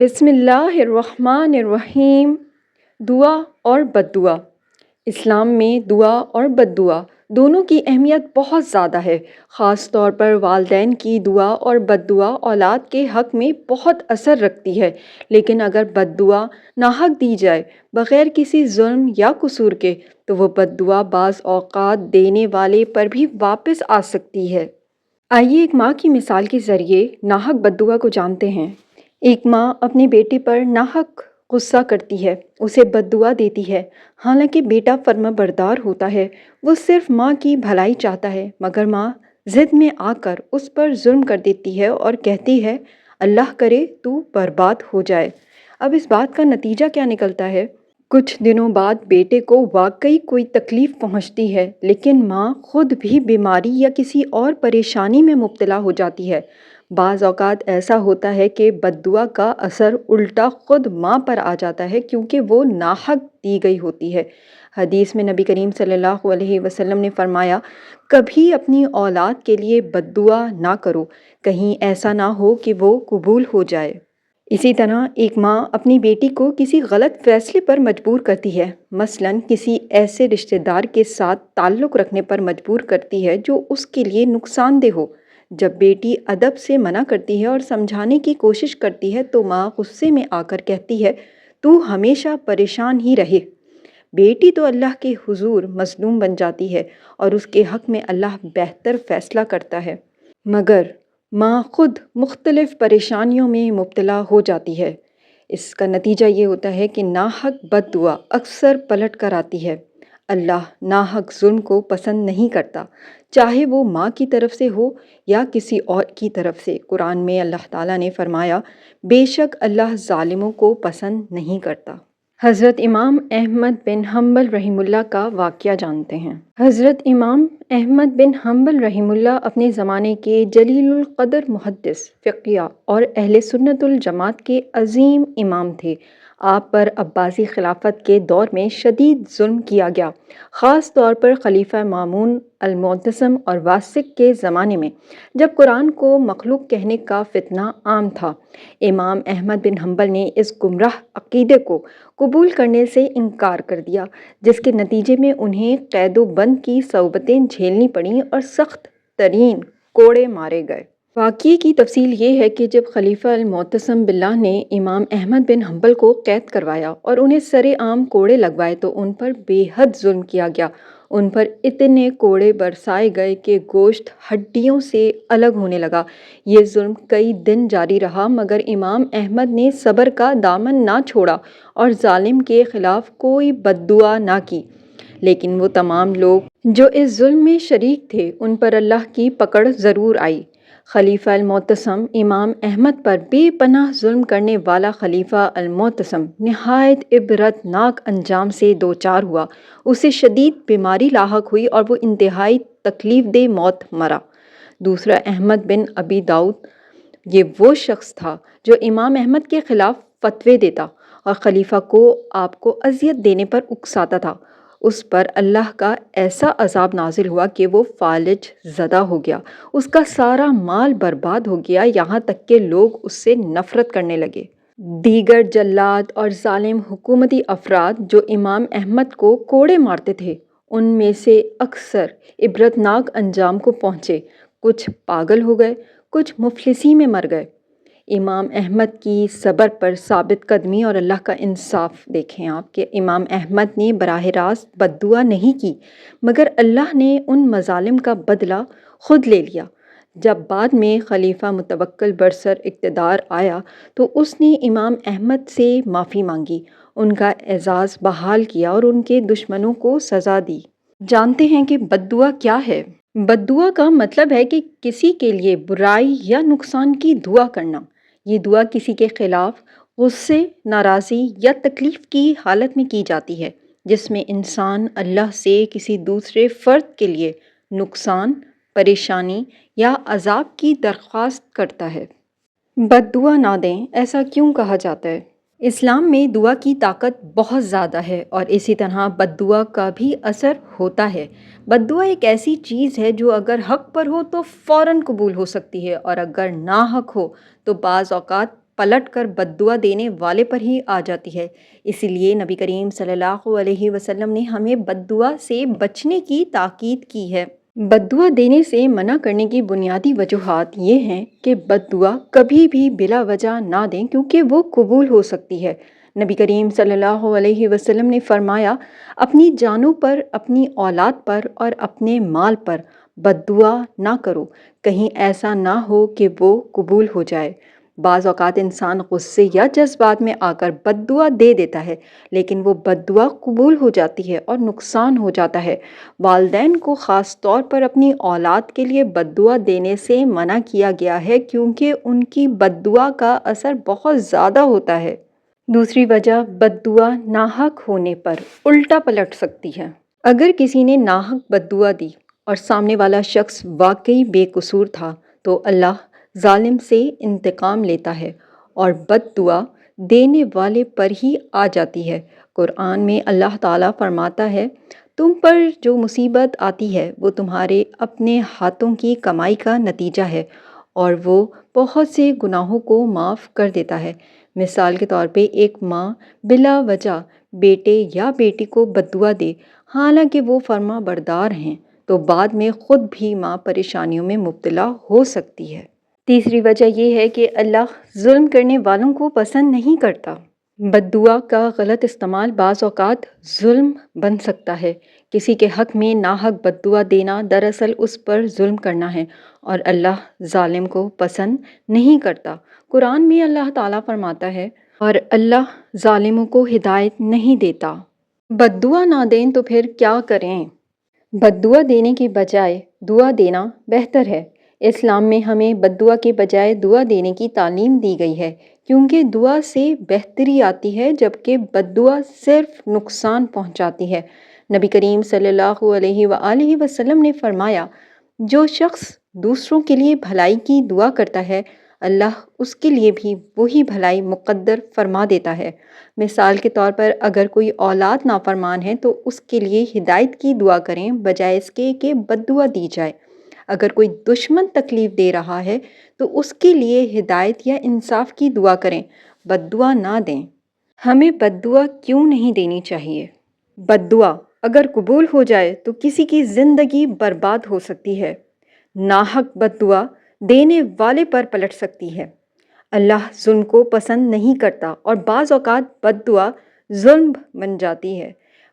بسم اللہ الرحمن الرحیم۔ دعا اور بد دعا۔ اسلام میں دعا اور بد دعا دونوں کی اہمیت بہت زیادہ ہے۔ خاص طور پر والدین کی دعا اور بد دعا اولاد کے حق میں بہت اثر رکھتی ہے، لیکن اگر بد دعا ناحق دی جائے بغیر کسی ظلم یا قصور کے تو وہ بد دعا بعض اوقات دینے والے پر بھی واپس آ سکتی ہے۔ آئیے ایک ماں کی مثال کے ذریعے ناحق بد دعا کو جانتے ہیں۔ ایک ماں اپنی بیٹی پر ناحق غصہ کرتی ہے، اسے بد دعا دیتی ہے، حالانکہ بیٹا فرما بردار ہوتا ہے، وہ صرف ماں کی بھلائی چاہتا ہے، مگر ماں ضد میں آ کر اس پر ظلم کر دیتی ہے اور کہتی ہے اللہ کرے تو برباد ہو جائے۔ اب اس بات کا نتیجہ کیا نکلتا ہے؟ کچھ دنوں بعد بیٹے کو واقعی کوئی تکلیف پہنچتی ہے، لیکن ماں خود بھی بیماری یا کسی اور پریشانی میں مبتلا ہو جاتی ہے۔ بعض اوقات ایسا ہوتا ہے کہ بد دعا کا اثر الٹا خود ماں پر آ جاتا ہے، کیونکہ وہ ناحق دی گئی ہوتی ہے۔ حدیث میں نبی کریم صلی اللہ علیہ وسلم نے فرمایا، کبھی اپنی اولاد کے لیے بد دعا نہ کرو، کہیں ایسا نہ ہو کہ وہ قبول ہو جائے۔ اسی طرح ایک ماں اپنی بیٹی کو کسی غلط فیصلے پر مجبور کرتی ہے، مثلاً کسی ایسے رشتہ دار کے ساتھ تعلق رکھنے پر مجبور کرتی ہے جو اس کے لیے نقصان دہ ہو۔ جب بیٹی ادب سے منع کرتی ہے اور سمجھانے کی کوشش کرتی ہے تو ماں غصے میں آ کر کہتی ہے تو ہمیشہ پریشان ہی رہے۔ بیٹی تو اللہ کے حضور مظلوم بن جاتی ہے اور اس کے حق میں اللہ بہتر فیصلہ کرتا ہے، مگر ماں خود مختلف پریشانیوں میں مبتلا ہو جاتی ہے۔ اس کا نتیجہ یہ ہوتا ہے کہ ناحق بد دعا اکثر پلٹ کر آتی ہے۔ اللہ ناحق ظلم کو پسند نہیں کرتا، چاہے وہ ماں کی طرف سے ہو یا کسی اور کی طرف سے۔ قرآن میں اللہ تعالیٰ نے فرمایا، بے شک اللہ ظالموں کو پسند نہیں کرتا۔ حضرت امام احمد بن حنبل رحمہ اللہ کا واقعہ جانتے ہیں۔ حضرت امام احمد بن حنبل رحمہ اللہ اپنے زمانے کے جلیل القدر محدث، فقیہ اور اہل سنت الجماعت کے عظیم امام تھے۔ آپ پر عباسی خلافت کے دور میں شدید ظلم کیا گیا، خاص طور پر خلیفہ مامون المعتصم اور واسق کے زمانے میں، جب قرآن کو مخلوق کہنے کا فتنہ عام تھا۔ امام احمد بن حنبل نے اس گمراہ عقیدے کو قبول کرنے سے انکار کر دیا، جس کے نتیجے میں انہیں قید و بند کی صعوبتیں جھیلنی پڑیں اور سخت ترین کوڑے مارے گئے۔ واقعے کی تفصیل یہ ہے کہ جب خلیفہ المعتصم باللہ نے امام احمد بن حنبل کو قید کروایا اور انہیں سرِ عام کوڑے لگوائے تو ان پر بے حد ظلم کیا گیا۔ ان پر اتنے کوڑے برسائے گئے کہ گوشت ہڈیوں سے الگ ہونے لگا۔ یہ ظلم کئی دن جاری رہا، مگر امام احمد نے صبر کا دامن نہ چھوڑا اور ظالم کے خلاف کوئی بد دعا نہ کی۔ لیکن وہ تمام لوگ جو اس ظلم میں شریک تھے، ان پر اللہ کی پکڑ ضرور آئی۔ خلیفہ المعتصم امام احمد پر بے پناہ ظلم کرنے والا خلیفہ المعتصم نہایت عبرت ناک انجام سے دوچار ہوا۔ اسے شدید بیماری لاحق ہوئی اور وہ انتہائی تکلیف دہ موت مرا۔ دوسرا احمد بن ابی داؤد، یہ وہ شخص تھا جو امام احمد کے خلاف فتوے دیتا اور خلیفہ کو آپ کو اذیت دینے پر اکساتا تھا۔ اس پر اللہ کا ایسا عذاب نازل ہوا کہ وہ فالج زدہ ہو گیا، اس کا سارا مال برباد ہو گیا، یہاں تک کہ لوگ اس سے نفرت کرنے لگے۔ دیگر جلاد اور ظالم حکومتی افراد جو امام احمد کو کوڑے مارتے تھے، ان میں سے اکثر عبرتناک انجام کو پہنچے۔ کچھ پاگل ہو گئے، کچھ مفلسی میں مر گئے۔ امام احمد کی صبر پر ثابت قدمی اور اللہ کا انصاف دیکھیں آپ کہ امام احمد نے براہ راست بد دعا نہیں کی، مگر اللہ نے ان مظالم کا بدلہ خود لے لیا۔ جب بعد میں خلیفہ متوکل برسر اقتدار آیا تو اس نے امام احمد سے معافی مانگی، ان کا اعزاز بحال کیا اور ان کے دشمنوں کو سزا دی۔ جانتے ہیں کہ بد دعا کیا ہے؟ بد دعا کا مطلب ہے کہ کسی کے لیے برائی یا نقصان کی دعا کرنا۔ یہ دعا کسی کے خلاف غصے، ناراضی یا تکلیف کی حالت میں کی جاتی ہے، جس میں انسان اللہ سے کسی دوسرے فرد کے لیے نقصان، پریشانی یا عذاب کی درخواست کرتا ہے۔ بد دعا نہ دیں، ایسا کیوں کہا جاتا ہے؟ اسلام میں دعا کی طاقت بہت زیادہ ہے اور اسی طرح بد دعا کا بھی اثر ہوتا ہے۔ بد دعا ایک ایسی چیز ہے جو اگر حق پر ہو تو فوراً قبول ہو سکتی ہے اور اگر ناحق ہو تو بعض اوقات پلٹ کر بد دعا دینے والے پر ہی آ جاتی ہے۔ اسی لیے نبی کریم صلی اللہ علیہ وسلم نے ہمیں بد دعا سے بچنے کی تاکید کی ہے۔ بد دعا دینے سے منع کرنے کی بنیادی وجوہات یہ ہیں کہ بد دعا کبھی بھی بلا وجہ نہ دیں کیونکہ وہ قبول ہو سکتی ہے۔ نبی کریم صلی اللہ علیہ وسلم نے فرمایا، اپنی جانوں پر، اپنی اولاد پر اور اپنے مال پر بد دعا نہ کرو، کہیں ایسا نہ ہو کہ وہ قبول ہو جائے۔ بعض اوقات انسان غصے یا جذبات میں آ کر بد دعا دے دیتا ہے، لیکن وہ بد دعا قبول ہو جاتی ہے اور نقصان ہو جاتا ہے۔ والدین کو خاص طور پر اپنی اولاد کے لیے بد دعا دینے سے منع کیا گیا ہے کیونکہ ان کی بد دعا کا اثر بہت زیادہ ہوتا ہے۔ دوسری وجہ، بد دعا ناحق ہونے پر الٹا پلٹ سکتی ہے۔ اگر کسی نے ناحق بد دعا دی اور سامنے والا شخص واقعی بے قصور تھا تو اللہ ظالم سے انتقام لیتا ہے اور بد دعا دینے والے پر ہی آ جاتی ہے۔ قرآن میں اللہ تعالیٰ فرماتا ہے، تم پر جو مصیبت آتی ہے وہ تمہارے اپنے ہاتھوں کی کمائی کا نتیجہ ہے اور وہ بہت سے گناہوں کو معاف کر دیتا ہے۔ مثال کے طور پہ ایک ماں بلا وجہ بیٹے یا بیٹی کو بد دعا دے حالانکہ وہ فرما بردار ہیں تو بعد میں خود بھی ماں پریشانیوں میں مبتلا ہو سکتی ہے۔ تیسری وجہ یہ ہے کہ اللہ ظلم کرنے والوں کو پسند نہیں کرتا۔ بد دعا کا غلط استعمال بعض اوقات ظلم بن سکتا ہے۔ کسی کے حق میں ناحق بد دعا دینا دراصل اس پر ظلم کرنا ہے اور اللہ ظالم کو پسند نہیں کرتا۔ قرآن میں اللہ تعالیٰ فرماتا ہے، اور اللہ ظالموں کو ہدایت نہیں دیتا۔ بد دعا نہ دیں تو پھر کیا کریں؟ بد دعا دینے کی بجائے دعا دینا بہتر ہے۔ اسلام میں ہمیں بد دعا کے بجائے دعا دینے کی تعلیم دی گئی ہے کیونکہ دعا سے بہتری آتی ہے جبکہ بد دعا صرف نقصان پہنچاتی ہے۔ نبی کریم صلی اللہ علیہ وآلہ وسلم نے فرمایا، جو شخص دوسروں کے لیے بھلائی کی دعا کرتا ہے اللہ اس کے لیے بھی وہی بھلائی مقدر فرما دیتا ہے۔ مثال کے طور پر اگر کوئی اولاد نافرمان ہے تو اس کے لیے ہدایت کی دعا کریں بجائے اس کے کہ بد دعا دی جائے۔ اگر کوئی دشمن تکلیف دے رہا ہے تو اس کے لیے ہدایت یا انصاف کی دعا کریں، بد دعا نہ دیں۔ ہمیں بد دعا کیوں نہیں دینی چاہیے؟ بد دعا اگر قبول ہو جائے تو کسی کی زندگی برباد ہو سکتی ہے۔ ناحق بد دعا دینے والے پر پلٹ سکتی ہے۔ اللہ ظلم کو پسند نہیں کرتا اور بعض اوقات بد دعا ظلم بن جاتی ہے۔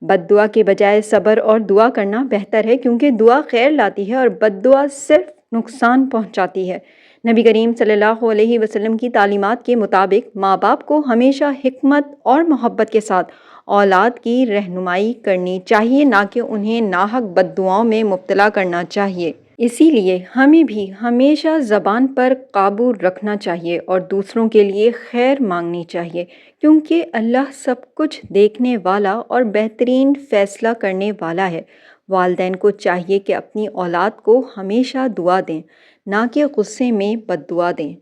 بد دعا کے بجائے صبر اور دعا کرنا بہتر ہے کیونکہ دعا خیر لاتی ہے اور بد دعا صرف نقصان پہنچاتی ہے۔ نبی کریم صلی اللہ علیہ وسلم کی تعلیمات کے مطابق ماں باپ کو ہمیشہ حکمت اور محبت کے ساتھ اولاد کی رہنمائی کرنی چاہیے، نہ کہ انہیں ناحق بد دعاؤں میں مبتلا کرنا چاہیے۔ اسی لیے ہمیں بھی ہمیشہ زبان پر قابو رکھنا چاہیے اور دوسروں کے لیے خیر مانگنی چاہیے کیونکہ اللہ سب کچھ دیکھنے والا اور بہترین فیصلہ کرنے والا ہے۔ والدین کو چاہیے کہ اپنی اولاد کو ہمیشہ دعا دیں، نہ کہ غصے میں بد دعا دیں۔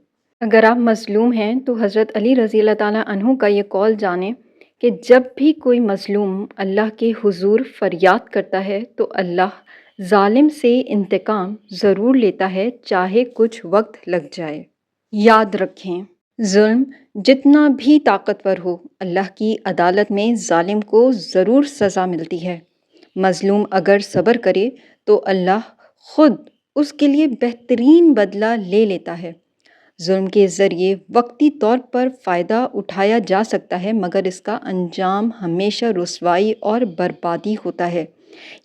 اگر آپ مظلوم ہیں تو حضرت علی رضی اللہ تعالیٰ عنہ کا یہ قول جانیں کہ جب بھی کوئی مظلوم اللہ کے حضور فریاد کرتا ہے تو اللہ ظالم سے انتقام ضرور لیتا ہے، چاہے کچھ وقت لگ جائے۔ یاد رکھیں، ظلم جتنا بھی طاقتور ہو، اللہ کی عدالت میں ظالم کو ضرور سزا ملتی ہے۔ مظلوم اگر صبر کرے تو اللہ خود اس کے لیے بہترین بدلہ لے لیتا ہے۔ ظلم کے ذریعے وقتی طور پر فائدہ اٹھایا جا سکتا ہے مگر اس کا انجام ہمیشہ رسوائی اور بربادی ہوتا ہے۔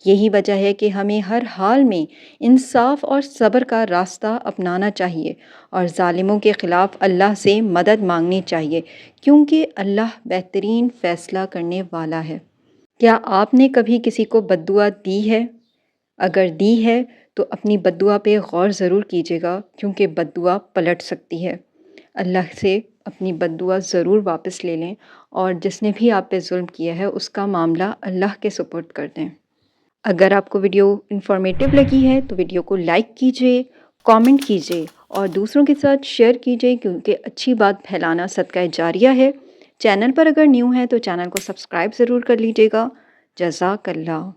یہی وجہ ہے کہ ہمیں ہر حال میں انصاف اور صبر کا راستہ اپنانا چاہیے اور ظالموں کے خلاف اللہ سے مدد مانگنی چاہیے کیونکہ اللہ بہترین فیصلہ کرنے والا ہے۔ کیا آپ نے کبھی کسی کو بد دعا دی ہے؟ اگر دی ہے تو اپنی بد دعا پہ غور ضرور کیجیے گا کیونکہ بد دعا پلٹ سکتی ہے۔ اللہ سے اپنی بد دعا ضرور واپس لے لیں اور جس نے بھی آپ پہ ظلم کیا ہے اس کا معاملہ اللہ کے سپرد کر دیں۔ اگر آپ کو ویڈیو انفارمیٹیو لگی ہے تو ویڈیو کو لائک کیجیے، کامنٹ کیجیے اور دوسروں کے ساتھ شیئر کیجیے کیونکہ اچھی بات پھیلانا صدقہ جاریہ ہے۔ چینل پر اگر نیو ہے تو چینل کو سبسکرائب ضرور کر لیجیے گا۔ جزاک اللہ۔